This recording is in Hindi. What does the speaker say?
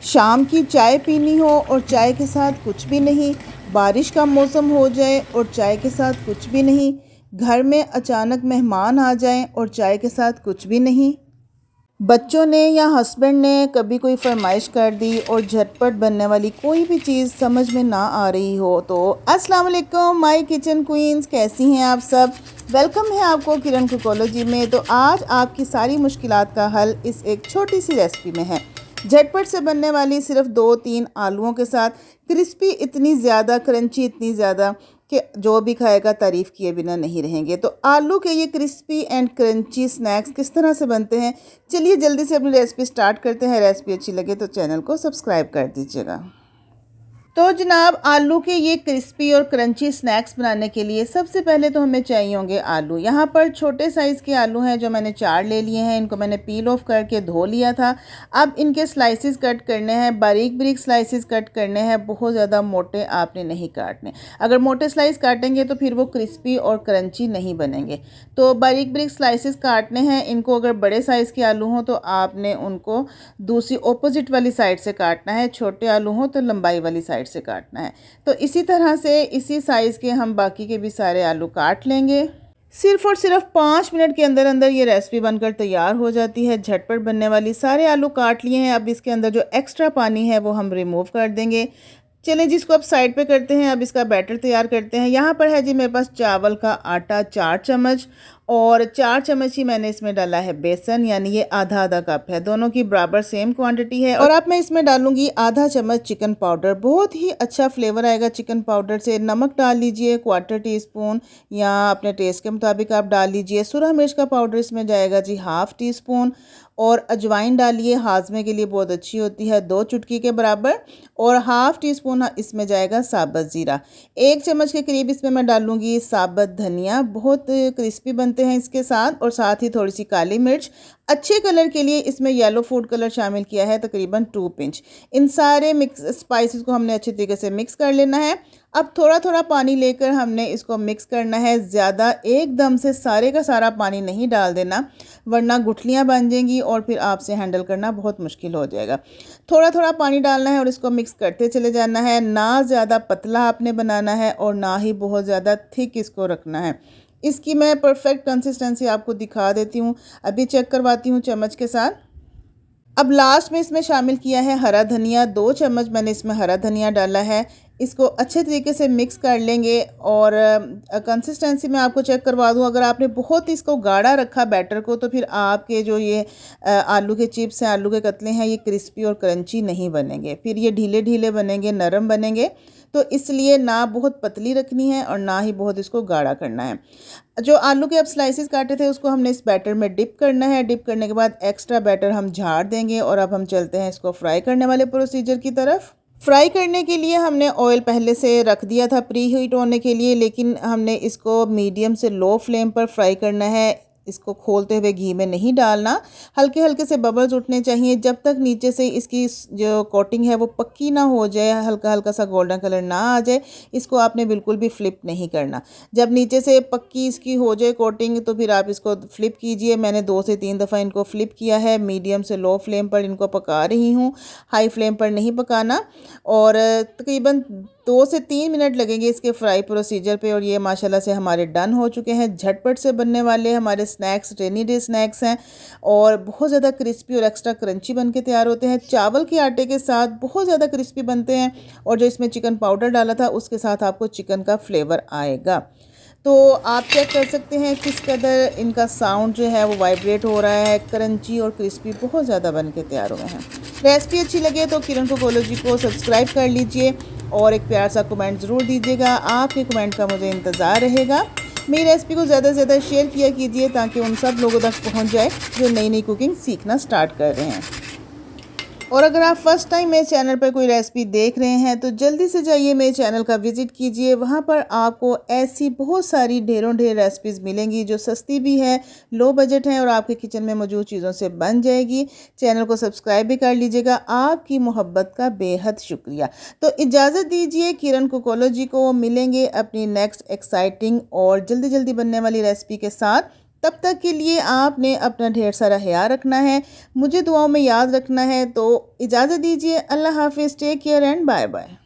शाम की चाय पीनी हो और चाय के साथ कुछ भी नहीं, बारिश का मौसम हो जाए और चाय के साथ कुछ भी नहीं, घर में अचानक मेहमान आ जाएं और चाय के साथ कुछ भी नहीं, बच्चों ने या हस्बैंड ने कभी कोई फरमाइश कर दी और झटपट बनने वाली कोई भी चीज़ समझ में ना आ रही हो तो अस्सलाम वालेकुम माय किचन क्वींस, कैसी हैं आप सब। वेलकम है आपको किरण कुकोलॉजी में। तो आज आपकी सारी मुश्किलात का हल इस एक छोटी सी रेसिपी में है। झटपट से बनने वाली सिर्फ 2-3 आलूओं के साथ, क्रिस्पी इतनी ज़्यादा, क्रंची इतनी ज़्यादा कि जो भी खाएगा तारीफ़ किए बिना नहीं रहेंगे। तो आलू के ये क्रिस्पी एंड क्रंची स्नैक्स किस तरह से बनते हैं, चलिए जल्दी से अपनी रेसिपी स्टार्ट करते हैं। रेसिपी अच्छी लगे तो चैनल को सब्सक्राइब कर दीजिएगा। तो जनाब, आलू के ये क्रिस्पी और क्रंची स्नैक्स बनाने के लिए सबसे पहले तो हमें चाहिए होंगे आलू। यहाँ पर छोटे साइज़ के आलू हैं जो मैंने 4 ले लिए हैं। इनको मैंने पील ऑफ करके धो लिया था। अब इनके स्लाइसेस कट करने हैं, बारीक बारीक स्लाइसेस कट करने हैं, बहुत ज़्यादा मोटे आपने नहीं काटने। अगर मोटे स्लाइस काटेंगे तो फिर वो क्रिस्पी और क्रंची नहीं बनेंगे। तो बारीक बारीक स्लाइसेस काटने हैं इनको। अगर बड़े साइज़ के आलू हों तो आपने उनको दूसरी ऑपोजिट वाली साइड से काटना है, छोटे आलू हों तो लंबाई वाली साइड से काटना है। तो इसी तरह से इसी साइज़ के हम बाकी के भी सारे आलू काट लेंगे। सिर्फ और सिर्फ 5 मिनट के अंदर अंदर ये रेसिपी बनकर तैयार हो जाती है, झटपट बनने वाली। सारे आलू काट लिए हैं। अब इसके अंदर जो एक्स्ट्रा पानी है वो हम रिमूव कर देंगे। चलें जिसको अब साइड पे करते हैं। अब इसका बैटर तैयार करते हैं। यहाँ पर है जी मेरे पास चावल का आटा 4 चम्मच और 4 चम्मच ही मैंने इसमें डाला है बेसन, यानी ये आधा आधा कप है। दोनों की बराबर सेम क्वांटिटी है। और अब मैं इसमें डालूंगी आधा चम्मच चिकन पाउडर। बहुत ही अच्छा फ्लेवर आएगा चिकन पाउडर से। नमक डाल लीजिए 1/4 टीस्पून या अपने टेस्ट के मुताबिक आप डाल लीजिए। सुरख मिर्च का पाउडर इसमें जाएगा जी 1/2 टीस्पून। और अजवाइन डालिए, हाजमे के लिए बहुत अच्छी होती है, 2 चुटकी के बराबर। और 1/2 टीस्पून इसमें जाएगा साबुत ज़ीरा। 1 चम्मच के करीब इसमें मैं डालूंगी साबुत धनिया, बहुत क्रिस्पी बनते हैं इसके साथ। और साथ ही थोड़ी सी काली मिर्च। अच्छे कलर के लिए इसमें येलो फूड कलर शामिल किया है, तकरीबन 2 पिंच। इन सारे मिक्स स्पाइसेस को हमने अच्छे तरीके से मिक्स कर लेना है। अब थोड़ा थोड़ा पानी लेकर हमने इसको मिक्स करना है। ज़्यादा एकदम से सारे का सारा पानी नहीं डाल देना, वरना गुठलियाँ बन जाएंगी और फिर आपसे हैंडल करना बहुत मुश्किल हो जाएगा। थोड़ा थोड़ा पानी डालना है और इसको मिक्स करते चले जाना है। ना ज़्यादा पतला आपने बनाना है और ना ही बहुत ज़्यादा थिक इसको रखना है। इसकी मैं परफेक्ट कंसिस्टेंसी आपको दिखा देती हूँ। अभी चेक करवाती हूँ चम्मच के साथ। अब लास्ट में इसमें शामिल किया है हरा धनिया, 2 चम्मच मैंने इसमें हरा धनिया डाला है। इसको अच्छे तरीके से मिक्स कर लेंगे। और कंसिस्टेंसी में आपको चेक करवा दूं, अगर आपने बहुत इसको गाढ़ा रखा बैटर को तो फिर आपके जो ये आलू के चिप्स हैं, आलू के कतले हैं, ये क्रिस्पी और क्रंची नहीं बनेंगे, फिर ये ढीले ढीले बनेंगे, नरम बनेंगे। तो इसलिए ना बहुत पतली रखनी है और ना ही बहुत इसको गाढ़ा करना है। जो आलू के अब स्लाइसेस काटे थे उसको हमने इस बैटर में डिप करना है। डिप करने के बाद एक्स्ट्रा बैटर हम झाड़ देंगे। और अब हम चलते हैं इसको फ्राई करने वाले प्रोसीजर की तरफ। फ्राई करने के लिए हमने ऑयल पहले से रख दिया था प्री हीट होने के लिए, लेकिन हमने इसको मीडियम से लो फ्लेम पर फ्राई करना है। इसको खोलते हुए घी में नहीं डालना, हल्के हल्के से बबल्स उठने चाहिए जब तक नीचे से इसकी जो कोटिंग है वो पक्की ना हो जाए, हल्का हल्का सा गोल्डन कलर ना आ जाए। इसको आपने बिल्कुल भी फ्लिप नहीं करना। जब नीचे से पक्की इसकी हो जाए कोटिंग तो फिर आप इसको फ्लिप कीजिए। मैंने 2 से 3 दफ़ा इनको फ्लिप किया है। मीडियम से लो फ्लेम पर इनको पका रही हूँ, हाई फ्लेम पर नहीं पकाना। और तकरीबन 2 से 3 मिनट लगेंगे इसके फ्राई प्रोसीजर पे। और ये माशाल्लाह से हमारे डन हो चुके हैं। झटपट से बनने वाले हमारे स्नैक्स रेनी डे स्नैक्स हैं और बहुत ज़्यादा क्रिस्पी और एक्स्ट्रा क्रंची बन के तैयार होते हैं। चावल के आटे के साथ बहुत ज़्यादा क्रिस्पी बनते हैं। और जो इसमें चिकन पाउडर डाला था उसके साथ आपको चिकन का फ्लेवर आएगा। तो आप चेक कर सकते हैं किस कदर इनका साउंड जो है वो वाइब्रेट हो रहा है। क्रंची और क्रिस्पी बहुत ज़्यादा बन के तैयार हुए हैं। रेसिपी अच्छी लगे तो किरण कुकोलॉजी को सब्सक्राइब कर लीजिए और एक प्यार सा कमेंट ज़रूर दीजिएगा। आपके कमेंट का मुझे इंतज़ार रहेगा। मेरी रेसिपी को ज़्यादा से ज़्यादा शेयर किया कीजिए ताकि उन सब लोगों तक पहुंच जाए जो नई नई कुकिंग सीखना स्टार्ट कर रहे हैं। और अगर आप फर्स्ट टाइम मेरे चैनल पर कोई रेसिपी देख रहे हैं तो जल्दी से जाइए मेरे चैनल का विज़िट कीजिए। वहाँ पर आपको ऐसी बहुत सारी ढेरों ढेर रेसिपीज़ मिलेंगी जो सस्ती भी है, लो बजट है और आपके किचन में मौजूद चीज़ों से बन जाएगी। चैनल को सब्सक्राइब भी कर लीजिएगा। आपकी मोहब्बत का बेहद शुक्रिया। तो इजाज़त दीजिए, किरण कुकोलॉजी को मिलेंगे अपनी नेक्स्ट एक्साइटिंग और जल्दी जल्दी बनने वाली रेसिपी के साथ। तब तक के लिए आपने अपना ढेर सारा ख्याल रखना है, मुझे दुआओं में याद रखना है। तो इजाज़त दीजिए। अल्लाह हाफिज़। Take care and bye bye.